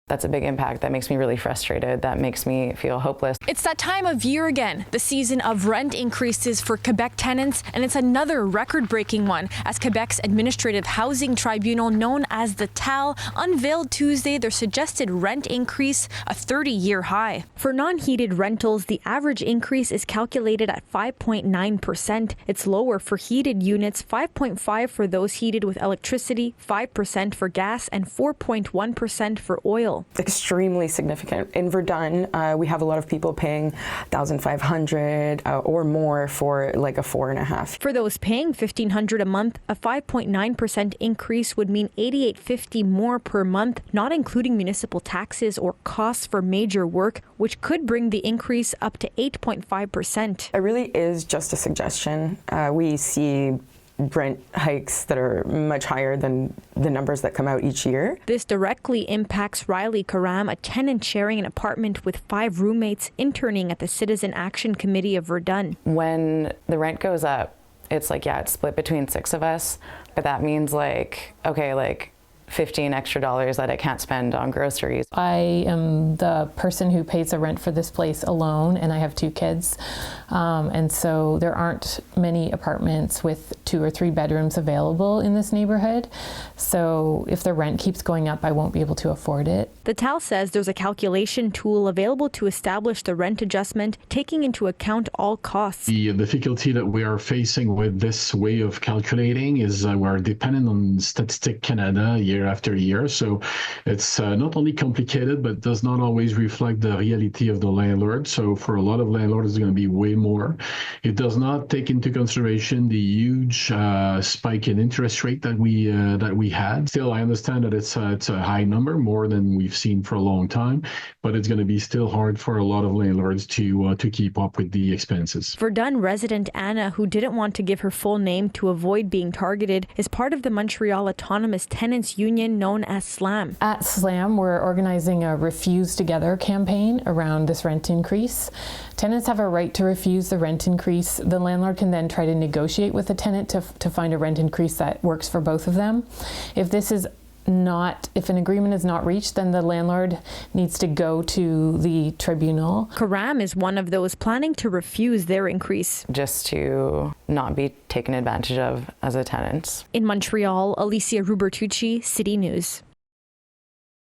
That's a big impact. That makes me really frustrated. That makes me feel hopeless. It's that time of year again, the season of rent increases for Quebec tenants, and it's another record-breaking one as Quebec's Administrative Housing Tribunal, known as the TAL, unveiled Tuesday their suggested rent increase, a 30-year high. For non-heated rentals, the average increase is calculated at 5.9%. It's lower for heated units, 5.5% for those heated with electricity, 5% for gas, and 4.1% for oil. Extremely significant. In Verdun, we have a lot of people paying $1,500 or more for like a 4.5. For those paying $1,500 a month, a 5.9% increase would mean $8,850 more per month, not including municipal taxes or costs for major work, which could bring the increase up to 8.5%. It really is just a suggestion. We see rent hikes that are much higher than the numbers that come out each year. This directly impacts Riley Karam, a tenant sharing an apartment with 5 roommates interning at the Citizen Action Committee of Verdun. When the rent goes up, it's like, yeah, it's split between 6 of us, but that means like, okay, like $15 extra that I can't spend on groceries. I am the person who pays the rent for this place alone, and I have 2 kids. And so there aren't many apartments with 2 or 3 bedrooms available in this neighborhood. So if the rent keeps going up, I won't be able to afford it. The TAL says there's a calculation tool available to establish the rent adjustment, taking into account all costs. The difficulty that we are facing with this way of calculating is we're dependent on Statistic Canada year after year. So it's not only complicated, but does not always reflect the reality of the landlord. So for a lot of landlords, it's going to be way more. It does not take into consideration the huge spike in interest rate that we had. Still, I understand that it's a high number, more than we've seen for a long time, but it's going to be still hard for a lot of landlords to keep up with the expenses. Verdun resident Anna, who didn't want to give her full name to avoid being targeted, is part of the Montreal Autonomous Tenants Union known as SLAM. At SLAM, we're organizing a Refuse Together campaign around this rent increase. Tenants have a right to refuse the rent increase. The landlord can then try to negotiate with the tenant to find a rent increase that works for both of them. If an agreement is not reached, then the landlord needs to go to the tribunal. Karam is one of those planning to refuse their increase. Just to not be taken advantage of as a tenant. In Montreal, Alyssia Rubertucci, City News.